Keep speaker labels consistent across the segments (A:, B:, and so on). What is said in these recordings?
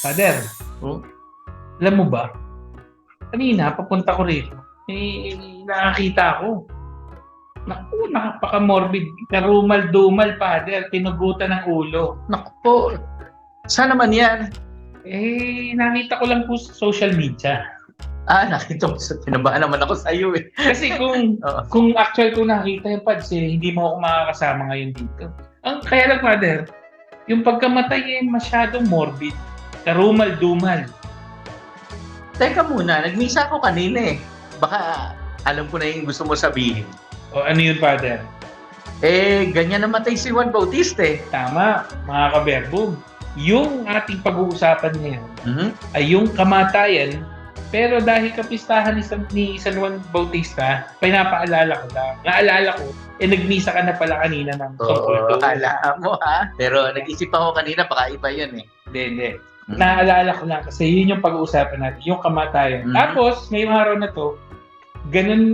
A: Father,
B: Oh,
A: alam mo ba, kanina papunta ko rito, nakakita ako. Naku, napaka-morbid. Karumal-dumal, Father. Tinugutan ng ulo.
B: naku po. Saan naman yan?
A: Nakita ko lang po sa social media.
B: Nakita mo sa tinabahan naman ako sa iyo eh.
A: Kasi kung
B: Oo.
A: kung actual ko nakita yung Pads, hindi mo ako makakasama ngayon dito. Kaya lang, Father, yung pagkamatay masyadong morbid. Karumal-dumal.
B: Teka muna, nagmisa ako kanina eh. Baka alam ko na yung gusto mo sabihin.
A: O ano yun, Father?
B: Ganyan namatay si Juan Bautista eh.
A: Tama, mga kaberbog. Yung ating pag-uusapan ngayon
B: Mhm.
A: ay yung kamatayan, pero dahil kapistahan ni San Juan Bautista, pinapaalala ko lang. Naalala ko, nagmisa ka na pala kanina ng tungkol
B: Oo,
A: doon.
B: akala mo ha. Pero nag-isip ako kanina, baka iba yun eh.
A: Hindi. Naalala ko lang kasi yun yung pag-uusapan natin, yung kamatayan.
B: Mhm.
A: Tapos, ngayong araw na to,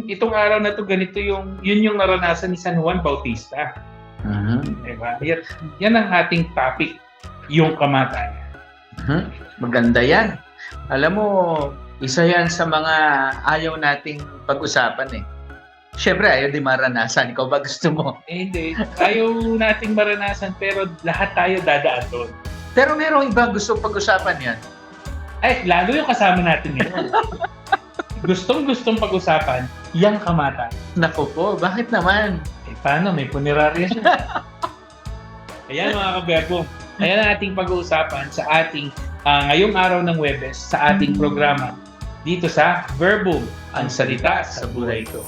A: itong araw na to, ganito yun yung naranasan ni San Juan Bautista.
B: Mhm.
A: Diba? Yan ang ating topic, yung kamatayan.
B: Mhm. Maganda yan. Alam mo, isa yan sa mga ayaw nating pag-usapan eh. Siyempre, ayaw din maranasan. Ikaw ba gusto mo?
A: Hindi. Ayaw nating maranasan pero lahat tayo dadaan doon.
B: Pero merong iba gusto pag-usapan yan.
A: Lalo yung kasama natin ngayon. Gustong-gustong pag-usapan, yung kamatayan.
B: Naku po, bakit naman?
A: Paano? May punerarya siya. Ayan mga kaberbo. Ayan ang ating pag-uusapan sa ating ngayong araw ng Huwebes sa ating programa dito sa Verbum, ang salita sa buhay ko.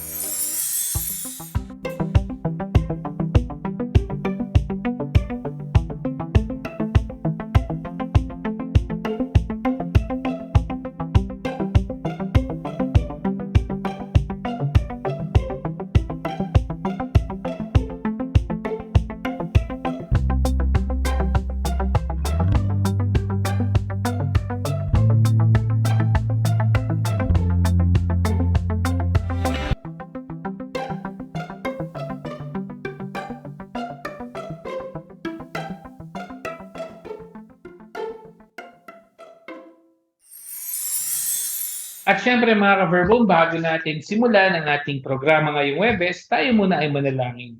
A: At syempre mga ka-Verbum, bago natin simulan ang ating programa ngayong Huwebes, tayo muna ay manalangin.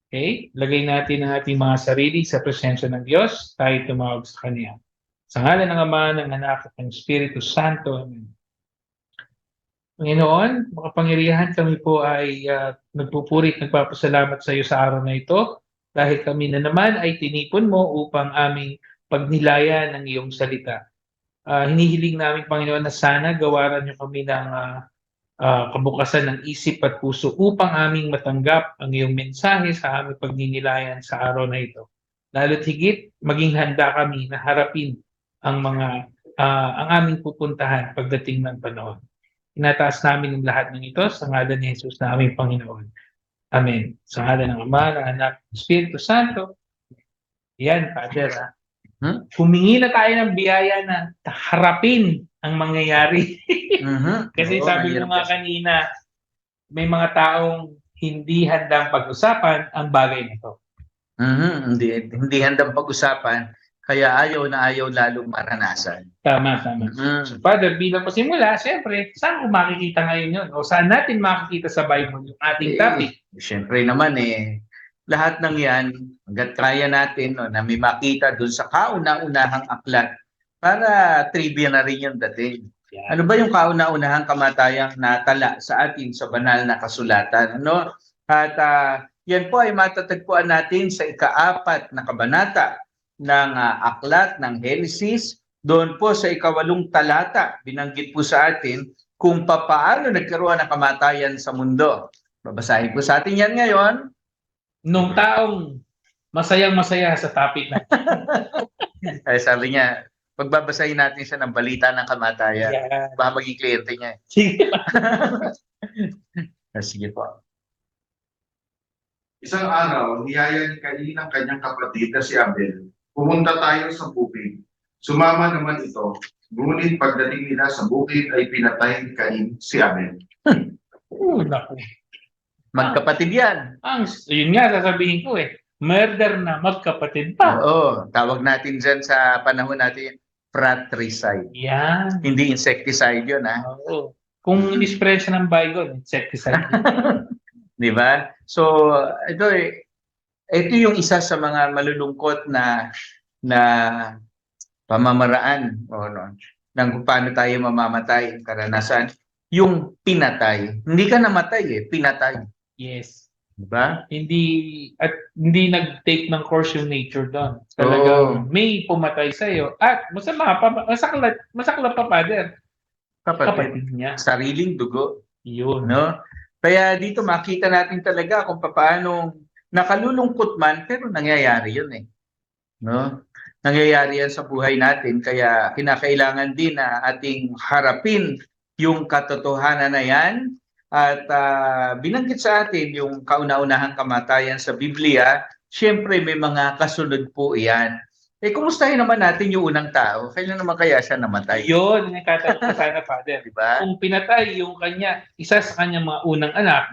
A: Okay? Lagay natin ang ating mga sarili sa presensya ng Diyos, tayo tumawag sa Kanya. Sa ngalan ng Ama, ng Anak at ng Espiritu Santo. Amen. Panginoon, makapangyarihan, kami po ay nagpupuri at nagpapasalamat sa iyo sa araw na ito dahil kami na naman ay tinipon mo upang aming pagnilayan ng iyong salita. Hinihiling namin, Panginoon, na sana gawaran niyo kami ng kabukasan ng isip at puso upang aming matanggap ang iyong mensahe sa aming pagninilayan sa araw na ito. Lalo't higit, maging handa kami na harapin ang ang aming pupuntahan pagdating ng panahon. Inataas namin ang lahat ng ito sa ngalan ni Jesus na aming Panginoon. Amen. Sa ngalan ng Ama, ng Anak, ng Espiritu Santo. Yan, Father. Humingi na tayo ng biyaya na harapin ang mangyayari. Kasi
B: Oo,
A: sabi mo nga kanina, may mga taong hindi handang pag-usapan ang bagay na ito.
B: Hindi handang pag-usapan, kaya ayaw na ayaw lalong maranasan.
A: Tama. So, Father, bilang pasimula, siyempre, saan ko makikita ngayon yun? O saan natin makikita sa Bible yung ating topic?
B: Siyempre naman lahat ng yan, hanggat kaya natin na may makita dun sa kauna-unahang aklat para trivia na rin yung dating.
A: Yan.
B: Ano ba yung kauna-unahang kamatayang natala sa atin sa banal na kasulatan? At yan po ay matatagpuan natin sa ika-4 na kabanata ng aklat ng Genesis. Doon po sa ika-8 talata, binanggit po sa atin kung papaano nagkaroon ng kamatayan sa mundo. Babasahin po sa atin yan ngayon.
A: Nung taong masayang-masaya sa topic na.
B: Sabi niya, pagbabasahin natin siya ng balita ng kamatayan, baka maging kliyente niya.
A: Sige.
B: Sige po.
C: Isang araw, niyaya ni Cain ang kanyang kapatid na si Abel. Pumunta tayo sa bukid. Sumama naman ito. Ngunit pagdating nila sa bukid ay pinatay ni Cain si Abel.
A: Naku.
B: Magkapatid yan.
A: Yun nga, sasabihin ko murder na magkapatid pa.
B: Oo, tawag natin dyan sa panahon natin, fratricide.
A: Yan.
B: Hindi insecticide yun, ha?
A: Oo. Kung in-spray siya ng Baygon, insecticide.
B: Di ba? So, ito yung isa sa mga malulungkot na pamamaraan ng kung paano tayo mamamatay, karanasan. Yung pinatay. Hindi ka namatay pinatay.
A: Yes.
B: Diba?
A: Hindi nag-take ng course yung nature doon. Talagang may pumatay sa iyo at masakla pa father. Kapatid niya.
B: Sariling dugo.
A: Yun.
B: No? Kaya dito makita natin talaga kung paano nakalulungkot man pero nangyayari yun No? Nangyayari yan sa buhay natin kaya kinakailangan din na ating harapin yung katotohanan na yan at binanggit sa atin yung kauna-unahang kamatayan sa Biblia, syempre may mga kasunod po iyan. Kumustahin naman natin yung unang tao? Kailan naman kaya siya namatay?
A: Yun, nagtatanong ko sana, Father.
B: Diba?
A: Kung pinatay yung isa sa kanyang mga unang anak,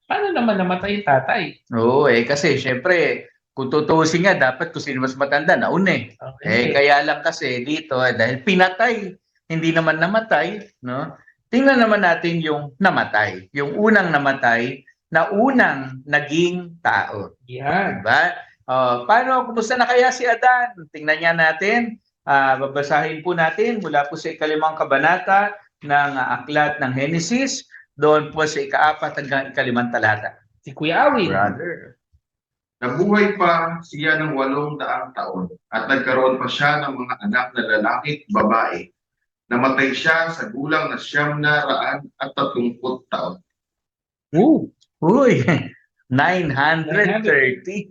A: paano naman namatay yung tatay?
B: Oo, kasi syempre, kung tutuusin nga, dapat kung sino mas matanda, nauna
A: Okay.
B: Kaya lang kasi dito, dahil pinatay, hindi naman namatay, no? Tingnan naman natin yung namatay. Yung unang namatay na unang naging tao.
A: Yan.
B: Diba? Paano, kumusta na kaya si Adan? Tingnan niya natin. Babasahin po natin mula po sa 5 kabanata ng aklat ng Henesis, doon po sa 4 hanggang 5 talata.
A: Si Kuya Awin.
B: Brother.
C: Nabuhay pa siya ng 800 taon at nagkaroon pa siya ng mga anak na lalaki at babae. Namatay siya sa gulang na 930 taon.
B: Uy, 930.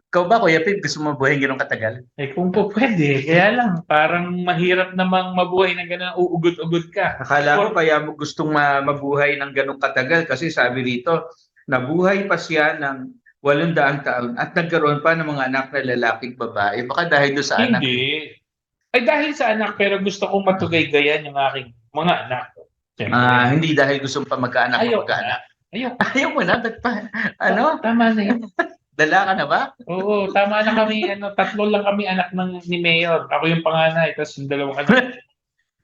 B: Ikaw ba, Kuya Pip, gusto mo mabuhay gano'ng katagal?
A: Kung po pwede. Kaya lang, parang mahirap namang mabuhay ng gano'n, uugod-ugod ka.
B: Akala ko kaya mo gustong mabuhay ng gano'ng katagal kasi sabi dito, nabuhay pa siya ng 800 taon at nagkaroon pa ng mga anak na lalaking babae. Baka dahil doon sa anak.
A: Hindi. Ay dahil sa anak, pero gusto kong matugay-gayan yung aking mga anak.
B: Hindi dahil gusto pa magkaanak o
A: Ayoko
B: magkaanak.
A: Ayoko.
B: Ayaw mo na,
A: Tama na yun.
B: Dala ka na ba?
A: Oo, tama na kami. 3 lang kami anak ni Mayor. Ako yung panganay, tapos yung 2 anak.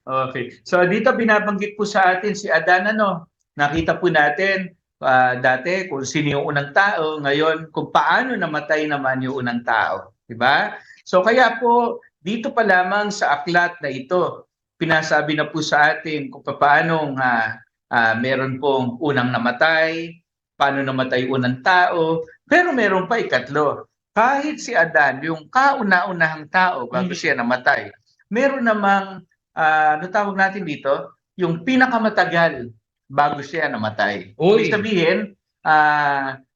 B: Okay. So dito binabanggit po sa atin si Adan, nakita po natin dati kung sino yung unang tao, ngayon kung paano namatay naman yung unang tao. Diba? So kaya po, dito pa lamang sa aklat na ito, pinasabi na po sa atin kung paano meron pong unang namatay, paano namatay unang tao, pero meron pa ikatlo. Kahit si Adan, yung kauna-unahang tao bago siya namatay, meron namang, ano tawag natin dito? Yung pinakamatagal bago siya namatay. Ibig sabihin,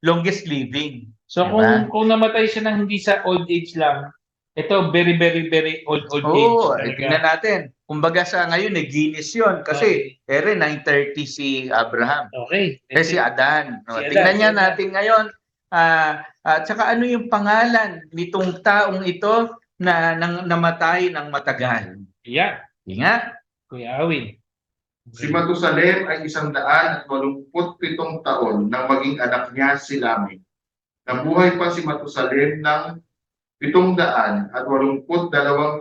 B: longest living.
A: So
B: diba?
A: kung namatay siya ng hindi sa old age lang, ito very, very, very old age.
B: Tingnan natin. Kumbaga sa ngayon, Guinness yun. Kasi, 930 si Abraham.
A: Okay.
B: Si Adan. Tingnan niya natin ngayon. At saka ano yung pangalan nitong taong ito na namatay ng matagal?
A: Yeah.
B: Ingat.
A: Kuya Awin.
C: Si Matusalem ay 187 taon nang maging anak niya si Lamech. Nabuhay pa si Matusalem ng 782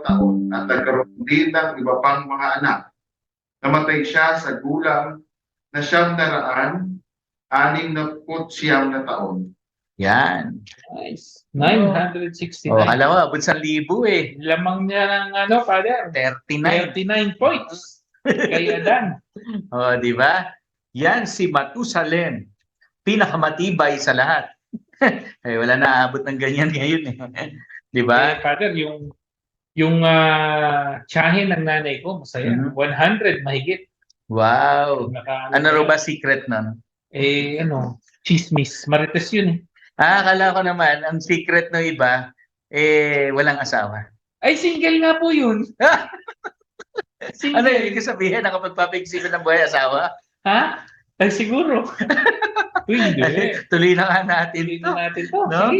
C: taon at nagkaroon din ng iba pang mga anak. Namatay siya sa gulang na 969 na taon.
B: Yan.
A: Nice. 969.
B: Alam mo, abot 1,000
A: Lamang niya ng Father? 39 points. Kay Adan.
B: Di ba? Yan si Matusalem. Pinakamatibay sa lahat. Wala na abot ng ganyan ngayon Di ba?
A: Father, yung tiyahin ng nanay ko, masaya. 100 mahigit.
B: Wow. Ano ro ba secret nun?
A: Chismis. Marites yun
B: Akala ko naman, ang secret ng iba, walang asawa.
A: Ay, single nga po yun.
B: Ano yung sabihin? Nakapagpapigsipin ng buhay asawa?
A: Ha? Ay, siguro. Hindi.
B: Tuloy na nga natin ito.
A: No?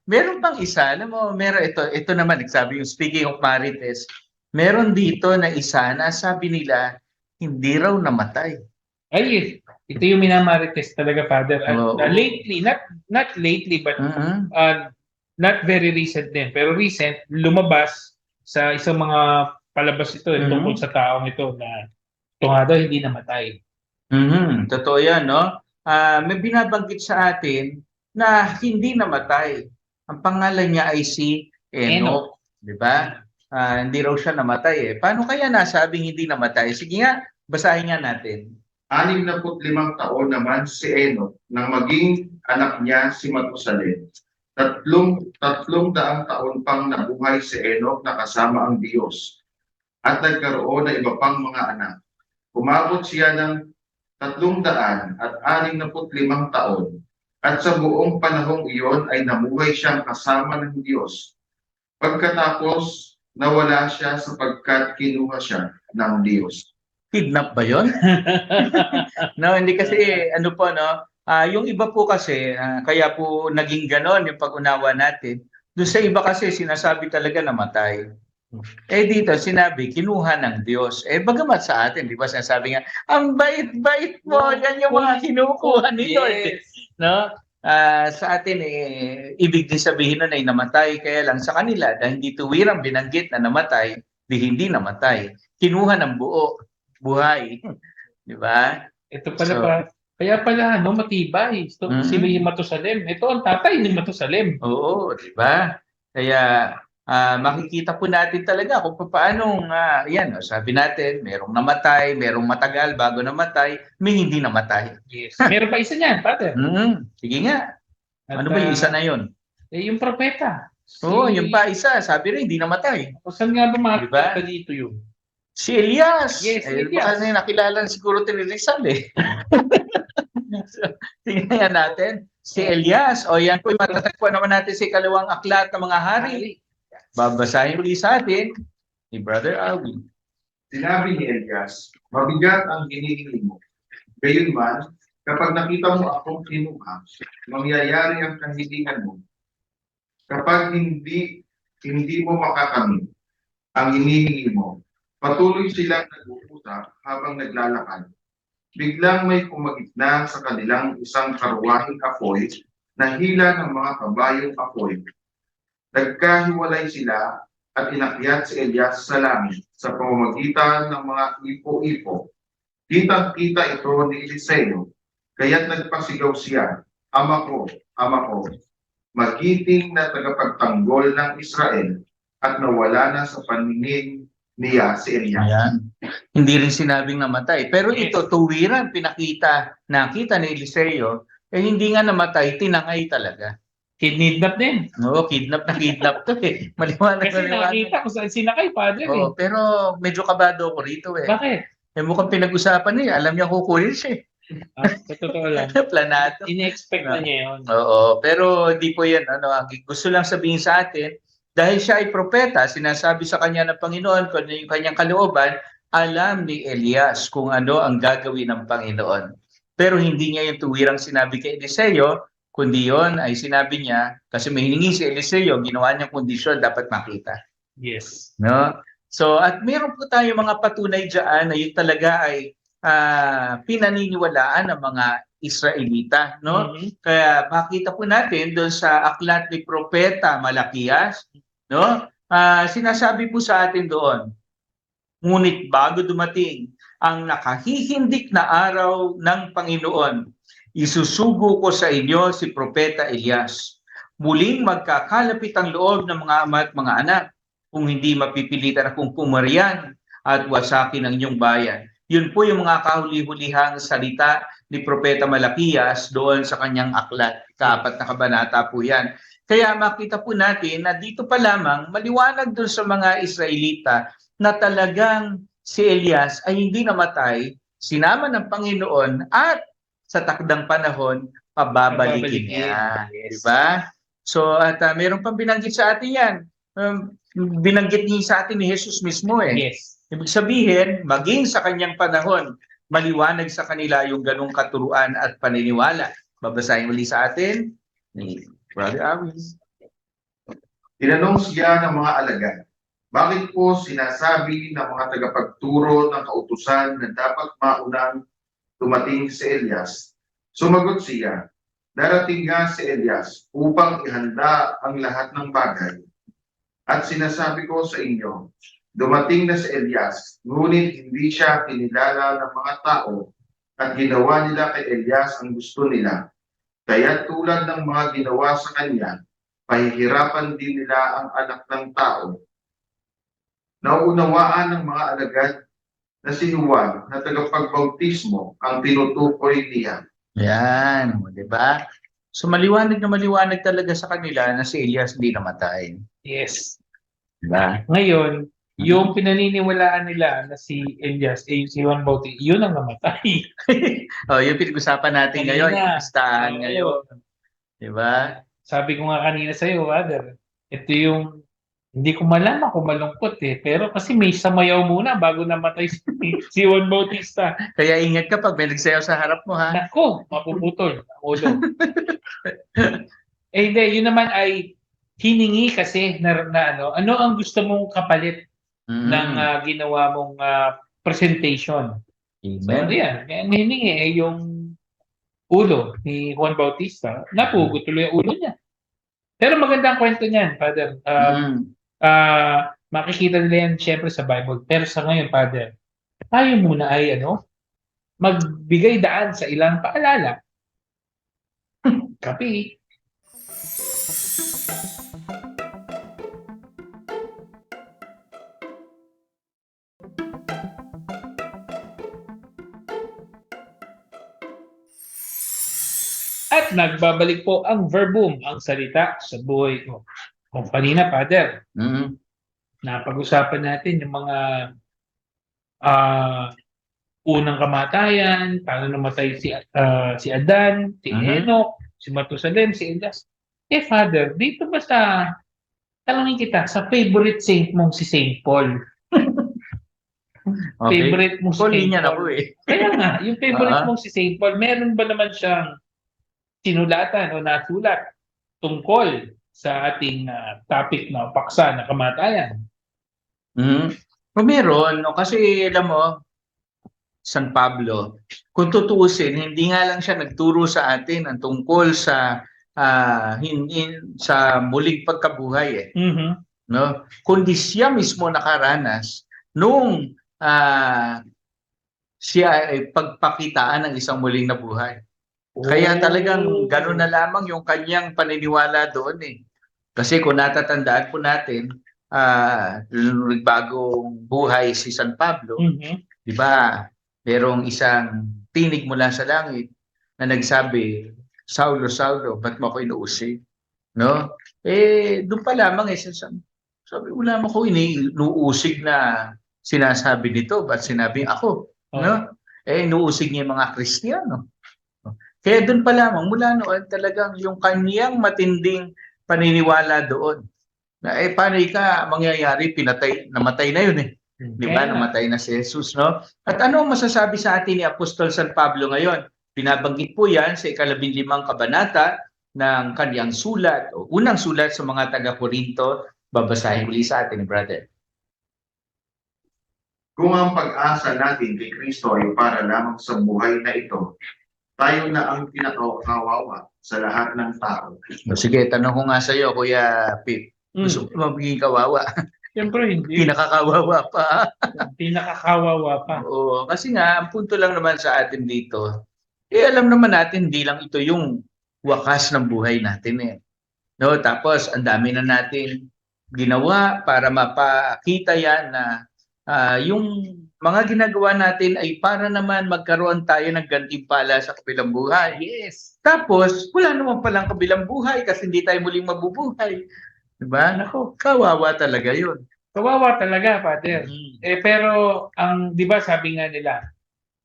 B: Meron pang isa, alam mo, meron ito naman, nagsabi yung speaking of marites, meron dito na isa na sabi nila, hindi raw namatay.
A: Ay, ito yung minamarites talaga, Father. Lately, not lately, but not very recent din. Pero recent, lumabas sa isang mga palabas ito tungkol sa taong ito na ito nga daw hindi namatay.
B: Totoo yan, no? May binabanggit sa atin na hindi namatay. Ang pangalan niya ay si Enoch, di ba? Hindi raw siya namatay eh. Paano kaya nasabing hindi namatay? Sige nga, basahin nga natin.
C: 65 taon naman si Enoch nang maging anak niya si Matusalem. Tatlong daang taon pang nabuhay si Enoch na kasama ang Diyos at nagkaroon ng iba pang mga anak. Umabot siya ng 365 taon at sa buong panahong iyon ay namuhay siyang kasama ng Diyos. Pagkatapos, nawala siya sapagkat kinuha siya ng Diyos.
B: Kidnap ba yun? No, hindi kasi ano po, no? Yung iba po kasi, kaya po naging ganon yung pag-unawa natin. Doon sa iba kasi sinasabi talaga namatay. Dito sinabi, kinuha ng Diyos. Bagamat sa atin, di ba sinasabi nga, ang bait-bait mo, yan yung mga kinukuha ni Lord. No? Sa atin, ibig din sabihin nun ay namatay, kaya lang sa kanila, dahil hindi tuwirang binanggit na namatay, di hindi namatay. Kinuha ng buhay. Di ba?
A: Ito pala kaya pala matibay. Sino yung Matusalem? Ito ang tatay ni Matusalem.
B: Oo, di ba? Kaya makikita po natin talaga kung paano yan, sabi natin, merong namatay, merong matagal bago namatay, may hindi namatay.
A: Yes. Meron pa isa niyan, Father.
B: Sige nga.
A: At,
B: Ano ba yung isa na yun?
A: Yung propeta.
B: Oo, yung pa isa, sabi rin, hindi namatay.
A: Saan nga ba
B: Diba?
A: makikita dito yun?
B: Si Elias.
A: Yes, Elias.
B: Baka na nakilala siguro ni Rizal eh. Tingnan nga natin. Si Elias. O yan po yung matatagpuan naman natin sa ikalawang aklat ng mga hari. Babasahin ulit sa atin ni Brother Alvin.
C: Sinabi ni Elias, mabigat ang hinihingi mo. Gayunman, kapag nakita mo akong kinuha, mangyayari ang kahilingan mo. Kapag hindi mo makakamit ang hinihingi mo, patuloy silang nag-uusap habang naglalakad. Biglang may kumagitna sa kanilang isang karwaheng apoy na hila ng mga kabayong apoy. Nagkahiwalay sila at inakyat si Elias sa langit sa pamamagitan ng mga ipo-ipo. Kitang-kita ito ni Eliseo, kaya't nagpasigaw siya, Ama ko, magiting na tagapagtanggol ng Israel, at nawala na sa paningin niya si Elias.
B: Ayan. Hindi rin sinabing namatay. Pero ito, tuwiran, nakita ni Eliseo, hindi nga namatay, tinangay talaga.
A: Kidnap din.
B: Oo, kidnap to eh. Maliwanag.
A: Kasi nakita ko saan sinakay, Father.
B: Oo, pero medyo kabado ko rito eh.
A: Bakit?
B: Mukhang pinag-usapan niya, alam niya kukunin siya eh.
A: Sa totoo lang.
B: Planado.
A: Ine-expect na niya yun.
B: Oo, pero hindi po yan. Gusto lang sabihin sa atin, dahil siya ay propeta, sinasabi sa kanya ng Panginoon kung ano yung kanyang kalooban, alam ni Elias kung ano ang gagawin ng Panginoon. Pero hindi niya yung tuwirang sinabi kay Eliseo, kundi yon ay sinabi niya, kasi may hiningi si Eliseo, ginawa niyang kondisyon, dapat makita.
A: Yes.
B: No? So, at meron po tayo mga patunay dyan na yun talaga ay pinaniniwalaan ng mga Israelita, no? Kaya makita po natin doon sa aklat ni Propeta Malakias, no? Sinasabi po sa atin doon, ngunit bago dumating ang nakahihindik na araw ng Panginoon, isusugo ko sa inyo si Propeta Elias. Muling magkakalapit ang loob ng mga ama at mga anak, kung hindi mapipilitan akong pumarian at wasakin ang inyong bayan. Yun po yung mga kahuli-hulihang salita ni Propeta Malakias doon sa kanyang aklat. Kaapat na kabanata po yan. Kaya makita po natin na dito pa lamang maliwanag doon sa mga Israelita na talagang si Elias ay hindi namatay, sinama ng Panginoon at sa takdang panahon, pababalikin niya.
A: Yes.
B: Diba? So, at meron pang binanggit sa atin yan. Binanggit niya sa atin ni Jesus mismo eh.
A: Yes.
B: Ibig sabihin, maging sa kanyang panahon, maliwanag sa kanila yung ganong katuruan at paniniwala. Babasahin muli sa atin ni Brother Alvin.
C: Tinanong siya ng mga alagad, bakit po sinasabi ng mga tagapagturo ng kautusan na dapat maunang dumating si Elias? Sumagot siya, darating nga si Elias upang ihanda ang lahat ng bagay. At sinasabi ko sa inyo, dumating na si Elias, ngunit hindi siya kinilala ng mga tao at ginawa nila kay Elias ang gusto nila. Kaya tulad ng mga ginawa sa kanya, pahihirapan din nila ang anak ng tao. Nauunawaan ng mga alagad na si Juan na tagapagbautismo ang tinutukoy niya.
B: Yan, di ba? So maliwanag na maliwanag talaga sa kanila na si Elias hindi namatay.
A: Yes.
B: Di ba?
A: Ngayon, yung pinaniniwalaan nila na si Elias, si Juan Bautista, yun ang namatay.
B: Yung pinag-usapan natin
A: Kanina.
B: ngayon, yung listahan
A: Oo.
B: ngayon. Di ba?
A: Sabi ko nga kanina sa iyo, Father, ito yung hindi ko malaman kung malungkot pero kasi may samayaw muna bago namatay si Juan Bautista.
B: Kaya ingat ka pag may nagsayaw sa harap mo, ha?
A: Nako, mapuputol ang ulo. Hindi, yun naman ay hiningi kasi na ano ang gusto mong kapalit ng ginawa mong presentation. So,
B: Amen.
A: yan. Kaya ang hiningi yung ulo ni Juan Bautista. Napugo tuloy ang ulo niya. Pero magandang kwento niyan, Father. Makikita nila yan siyempre sa Bible. Pero sa ngayon, Father, tayo muna ay magbigay daan sa ilang paalala. Kapi. At nagbabalik po ang verbum, ang salita sa buhay ko. Kung kanina, Father, napag-usapan natin yung mga unang kamatayan, paano namatay si Adan, si Enoch, si Matusalem, si Elias. Father, dito ba tanongin kita, sa favorite saint mong si Saint Paul?
B: Okay.
A: Favorite mo si
B: Paul,
A: Saint
B: niya na po
A: Paul?
B: eh.
A: Kaya nga, yung favorite mong si Saint Paul, meron ba naman siyang sinulatan o nasulat tungkol sa ating topic na paksa na kamatayan?
B: Meron, no? Kasi alam mo, San Pablo, kung tutuusin, hindi nga lang siya nagturo sa atin ang tungkol sa sa muling pagkabuhay no? Kundi siya mismo nakaranas nung siya ay pagpakitaan ng isang muling nabuhay. Kaya talagang gano'n na lamang yung kanyang paniniwala doon eh. Kasi kung natatandaan po natin, bagong buhay si San Pablo, di ba? Merong isang tinig mula sa langit na nagsabi, Saulo, Saulo, ba't mo ako inuusig? No? Doon pa lamang sabi mo lamang ko inuusig na sinasabi nito, ba't sinabing ako? No? Inuusig niya yung mga Kristiyano. Kaya doon pa lamang, mula noon talagang yung kanyang matinding paniniwala doon. Na paano mangyayari, namatay na yun eh. Di ba? Namatay na si Jesus, no? At ano ang masasabi sa atin ni Apostol San Pablo ngayon? Binabanggit po yan sa 15 kabanata ng kanyang sulat, o unang sulat sa mga taga-Korinto. Babasahin muli sa atin, brother.
C: Kung ang pag-asa natin kay Kristo ay para lamang sa buhay na ito, tayo na ang pinakakawawa sa lahat ng tao.
B: Sige, tanong ko nga sa iyo, Kuya Pete. Gusto mo magiging kawawa?
A: Siyempre hindi.
B: Pinakakawawa pa.
A: Pinakakawawa pa.
B: Oo, kasi nga, ang punto lang naman sa atin dito, alam naman natin, hindi lang ito yung wakas ng buhay natin eh. No, tapos, ang dami na natin ginawa para mapakita yan na yung mga ginagawa natin ay para naman magkaroon tayo ng gantimpala sa kabilang buhay.
A: Yes.
B: Tapos, wala naman palang kabilang buhay kasi hindi tayo muling mabubuhay. Diba? Nako, kawawa talaga yun.
A: Kawawa talaga, Father. Pero, di ba sabi nga nila,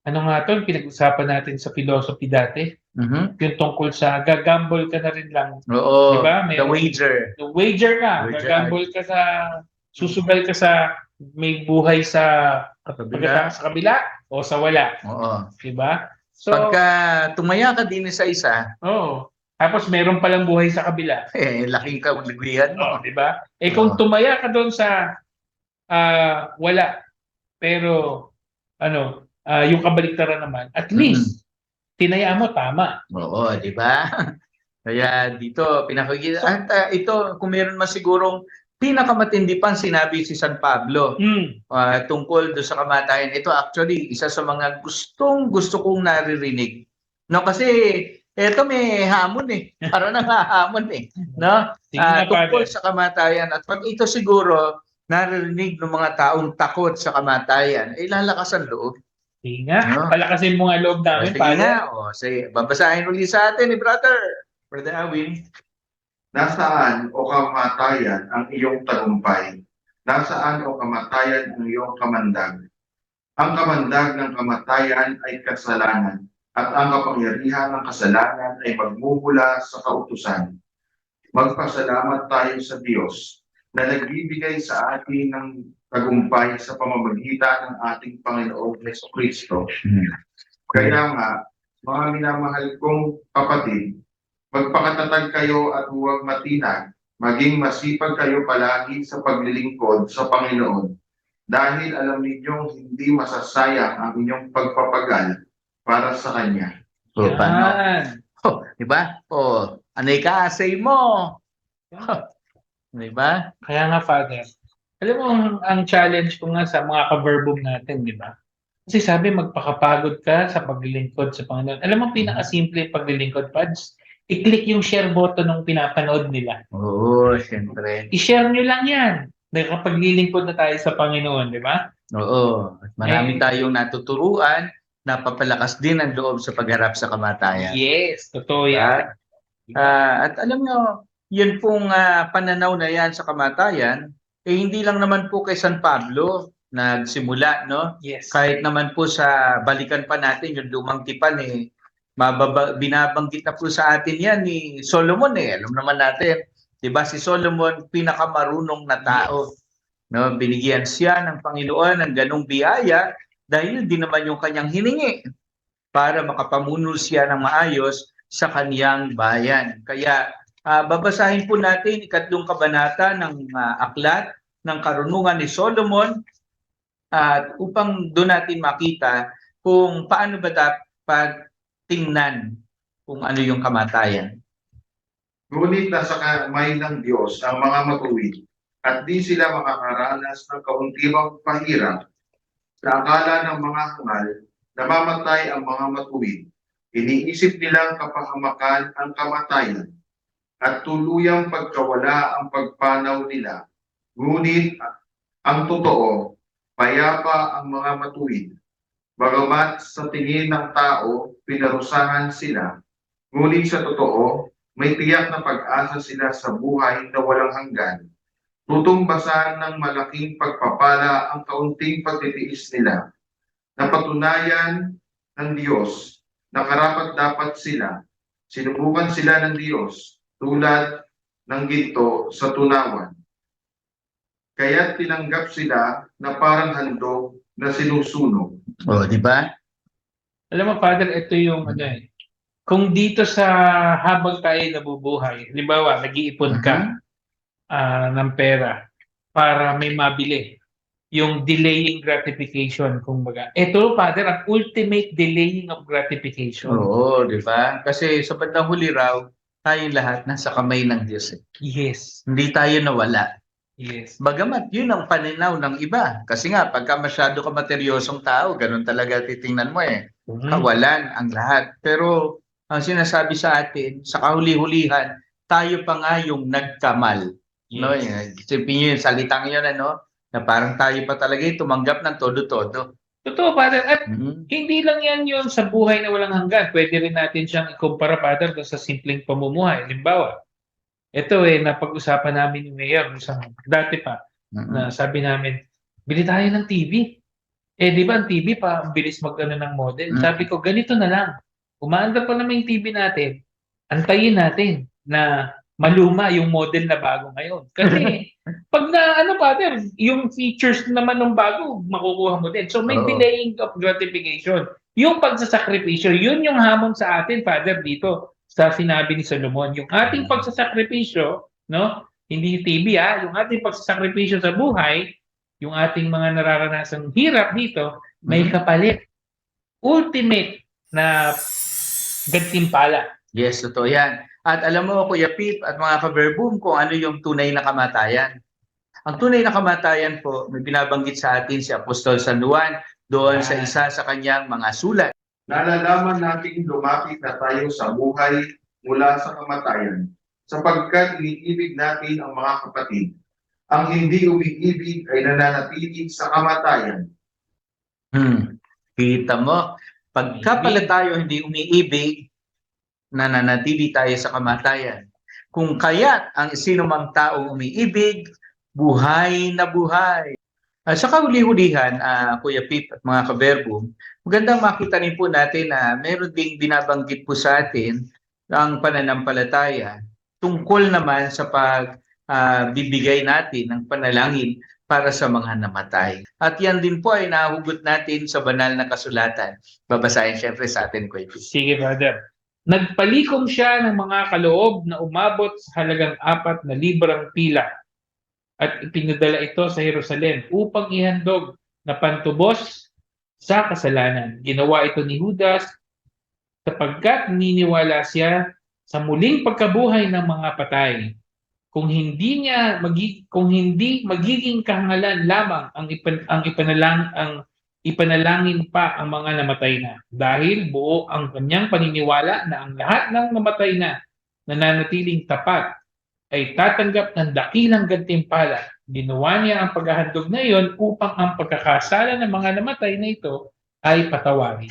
A: ano nga ito, pinag-usapan natin sa philosophy dati, yung tungkol sa gagamble ka na rin lang.
B: Oo,
A: diba?
B: the wager.
A: The wager ka, gagamble ka susugal ka sa may buhay sa kabila o sa wala.
B: Oo.
A: Diba? So,
B: pagka tumaya ka din sa isa,
A: tapos meron palang buhay sa kabila.
B: Laking kaligwihan mo.
A: Diba? Kung tumaya ka doon sa wala, pero yung kabaliktaran naman, at least tinayaan mo tama.
B: Oo, di ba? Kaya dito pinakikita. At ito, kung meron man sigurong pinakamatindi pang sinabi si San Pablo
A: Mm.
B: tungkol do sa kamatayan. Ito actually isa sa mga gusto kong naririnig. No, kasi ito may hamon eh. Parang nangahamon eh, no?
A: Sige nga,
B: Tungkol
A: Father.
B: sa kamatayan, at pag ito siguro naririnig ng mga taong takot sa kamatayan, eh lalakas ang loob.
A: Sige nga,
B: No?
A: palakasin mo nga loob namin,
B: Sige
A: Father.
B: nga, sige, babasahin uli sa atin ni Brother Awin.
C: Nasaan o kamatayan ang iyong tagumpay? Nasaan o kamatayan ang iyong kamandag? Ang kamandag ng kamatayan ay kasalanan, at ang kapangyarihan ng kasalanan ay magmumula sa kautusan. Magpasalamat tayo sa Diyos na nagbibigay sa atin ng tagumpay sa pamamagitan ng ating Panginoong Jesucristo. Kaya nga, mga minamahal kong kapatid, magpakatatag kayo at huwag matinag, maging masipag kayo palagi sa paglilingkod sa Panginoon, dahil alam ninyong hindi masasayang ang inyong pagpapagal para sa Kanya.
B: So, paano?
A: Yan.
B: Di ba? Anay ka, say mo. Di ba?
A: Kaya nga, Father. Alam mo, ang challenge ko nga sa mga ka-verbum natin, di ba? Kasi sabi, magpakapagod ka sa paglilingkod sa Panginoon. Alam mo, pinakasimple yung paglilingkod, Pads. I-click yung share button ng pinapanood nila.
B: Oo, siyempre.
A: I-share nyo lang yan. Dahil kapag lilingkod na tayo sa Panginoon, di ba?
B: Oo. At marami tayong natuturuan, napapalakas din ang loob sa pagharap sa kamatayan.
A: Yes, totoo yan.
B: At alam nyo, yun pong pananaw na yan sa kamatayan, hindi lang naman po kay San Pablo nagsimula, no?
A: Yes.
B: Kahit naman po sa balikan pa natin yung lumang tipan binabanggit na po sa atin yan ni Solomon Alam naman natin, 'di ba si Solomon pinakamarunong na tao, no? Binigyan siya ng Panginoon ng ganung biyaya dahil din naman yung kanyang hiningi para makapamuno siya ng maayos sa kaniyang bayan. Kaya babasahin po natin ikatlong kabanata ng aklat ng karunungan ni Solomon upang doon natin makita kung paano ba dapat tingnan kung ano yung kamatayan.
C: Ngunit nasa kamay ng Diyos ang mga matuwid, at di sila makakaranas ng kauntimang pahirap. Sa akala ng mga hangal, namamatay ang mga matuwid. Iniisip nilang kapahamakan ang kamatayan, at tuluyang pagkawala ang pagpanaw nila. Ngunit ang totoo, payapa ang mga matuwid. Bagamat sa tingin ng tao, pinarusahan sila, ngunit sa totoo, may tiyak na pag-asa sila sa buhay na walang hanggan. Tutumbasan ng malaking pagpapala ang kaunting pagtitiis nila. Napatunayan ng Diyos na karapat-dapat sila. Sinubukan sila ng Diyos tulad ng ginto sa tunawan. Kaya't tinanggap sila na parang handog na sinusunog.
B: Di ba?
A: Alam mo, Father, ito yung kung dito sa habang tayo nabubuhay, halimbawa, nag-iipon ka ng pera para may mabili. Yung delaying gratification, kumbaga. Ito, Father, ang ultimate delaying of gratification.
B: Oo, di ba? Kasi sa bandang huli raw, tayong lahat nasa kamay ng Diyos.
A: Yes.
B: Hindi tayo nawala.
A: Yes.
B: Bagamat yun ang pananaw ng iba. Kasi nga, pagka masyado ka materyosong tao, ganun talaga titingnan mo Kawalan ang lahat. Pero ang sinasabi sa atin, sa kahuli-hulihan, tayo pa nga yung nagkamal.
A: Yes.
B: No? Isipin nyo yung salitang yun, na parang tayo pa talaga tumanggap ng todo-todo.
A: Totoo, Father. At hindi lang yan yung sa buhay na walang hanggan. Pwede rin natin siyang ikumpara, Father, sa simpleng pamumuhay. Halimbawa, ito napag-usapan namin ni Mayor dati pa, na sabi namin, bili tayo ng TV. Di ba ang TV pa, ang bilis ng model. Sabi ko, ganito na lang. Umaandar pa naman yung TV natin, antayin natin na maluma yung model na bago ngayon. Kasi, pag Father, yung features naman ng bago, makukuha mo din. So, may delaying of gratification. Yung pagsasakripisyo, yun yung hamon sa atin, Father, dito sa sinabi ni Solomon. Yung ating pagsasakripisyo, no? Hindi yung TV, yung ating pagsasakripisyo sa buhay, yung ating mga nararanasang hirap dito, may kapalit. Ultimate na gantimpala.
B: Yes, totoo yan. At alam mo, Kuya Pip at mga ka-verbum, kung ano yung tunay na kamatayan. Ang tunay na kamatayan po, may binabanggit sa atin si Apostol San Juan doon sa isa sa kanyang mga sulat.
C: Nalalaman nating lumapit na tayo sa buhay mula sa kamatayan, sapagkat iniibig natin ang mga kapatid. Ang hindi umiibig ay nananatili sa kamatayan.
B: Kita mo, pagka pala tayo hindi umiibig, nananatili tayo sa kamatayan. Kung kaya't ang sinumang taong umiibig, buhay na buhay. Sa kahuli-hulihan, Kuya Pip at mga kaberbo, magandang makita rin po natin na meron ding binabanggit po sa atin ang pananampalataya tungkol naman sa pagbibigay natin ng panalangin para sa mga namatay. At yan din po ay nahugot natin sa banal na kasulatan. Babasahin syempre sa atin, Kuya Pip.
A: Sige, Father. Nagpalikom siya ng mga kaloob na umabot sa halagang 4 na librang pila at ipinadala ito sa Jerusalem upang ihandog na pantubos sa kasalanan. Ginawa ito ni Judas sapagkat naniniwala siya sa muling pagkabuhay ng mga patay. Kung hindi magiging kahangalan lamang ang ipanalangin pa ang mga namatay na, dahil buo ang kanyang paniniwala na ang lahat ng namatay na nananatiling tapat ay tatanggap ng dakilang gantimpala. Ginawa niya ang paghahandog na iyon upang ang pagkakasala ng mga namatay na ito ay patawarin.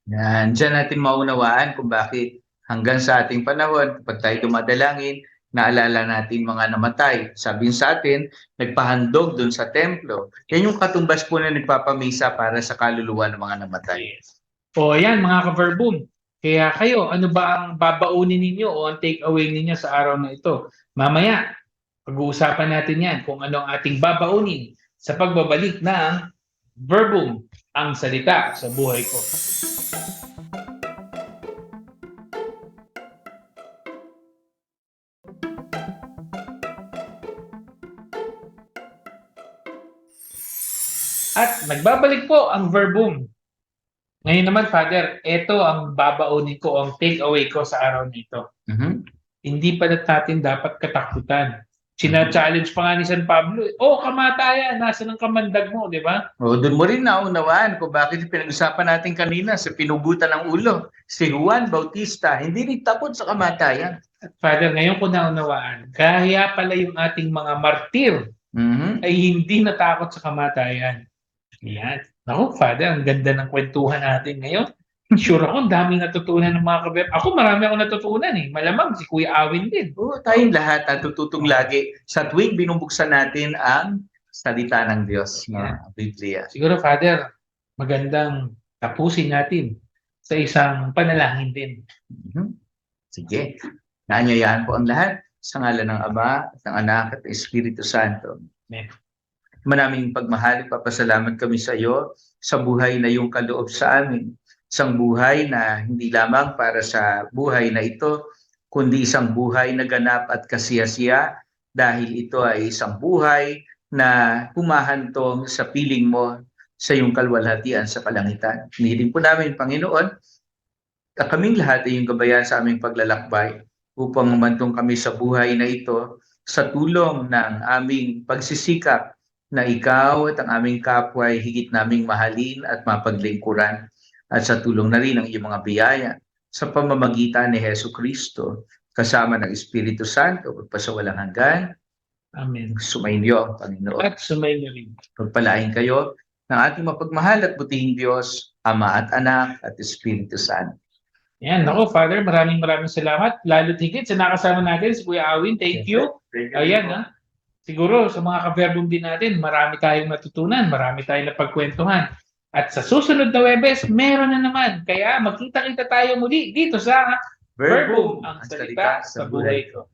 B: Yan, dyan natin maunawaan kung bakit hanggang sa ating panahon, kapag tayo dumadalangin, naalala natin mga namatay. Sabihin sa atin, nagpahandog doon sa templo. Yan yung katumbas po na nagpapamisa para sa kaluluwa ng mga namatay.
A: O yan mga ka-verbum. Kaya kayo, ano ba ang babaunin ninyo o ang take away ninyo sa araw na ito? Mamaya, pag-uusapan natin yan kung ano ang ating babaunin sa pagbabalik ng Verbum, ang salita sa buhay ko. At nagbabalik po ang Verbum. Ngayon naman, Father, ito ang babaunin ko, ang take away ko sa araw nito. Hindi pa natin dapat katakutan. Sina-challenge pa nga ni San Pablo, kamatayan, nasa ng kamandag mo, di ba?
B: Doon mo rin naunawaan kung bakit pinag-usapan natin kanina sa pinugutan ng ulo. Si Juan Bautista, hindi rin takot sa kamatayan.
A: Father, ngayon ko naunawaan, kaya pala yung ating mga martir ay hindi natakot sa kamatayan. Yan. Naku, Father, ang ganda ng kwentuhan natin ngayon. Sure ako, ang daming natutunan ng mga kaber. Ako, marami akong natutunan eh. Malamang si Kuya Awin din.
B: Tayong lahat natututong lagi sa tuwing binubuksan natin ang salita ng Diyos, na Biblia.
A: Siguro, Father, magandang tapusin natin sa isang panalangin din.
B: Sige. Naanyayaan po ang lahat sa ngalan ng Ama, at ng Anak, at ng Espiritu Santo.
A: Amen.
B: Maraming pagmahal, papasalamat kami sa iyo sa buhay na iyong kaloob sa amin. Isang buhay na hindi lamang para sa buhay na ito, kundi isang buhay na ganap at kasiyasiya dahil ito ay isang buhay na humahantong sa piling mo sa iyong kalwalhatian sa kalangitan. Hinihiling po namin, Panginoon, at kaming lahat ay iyong gabayan sa aming paglalakbay upang umantong kami sa buhay na ito sa tulong ng aming pagsisikap na ikaw at ang aming kapwa ay higit naming mahalin at mapaglingkuran. At sa tulong na rin ng iyong mga biyaya sa pamamagitan ni Hesu Kristo kasama ng Espiritu Santo pagpasawalang hanggan.
A: Amen.
B: Sumainyo ang Panginoon.
A: At sumainyo rin.
B: Pagpalain kayo ng ating mapagmahal at butihing Diyos, Ama at Anak at Espiritu Santo.
A: Yan, ako, Father, maraming salamat. Lalo't higit sa nakasama natin si Kuya Awin. Thank you. Ayan, siguro sa mga ka-verbum din natin, marami tayong natutunan, marami tayong napagkwentuhan. At sa susunod na Webes, meron na naman. Kaya magkita-kita tayo muli dito sa Verbum, ang salita sa buhay ko.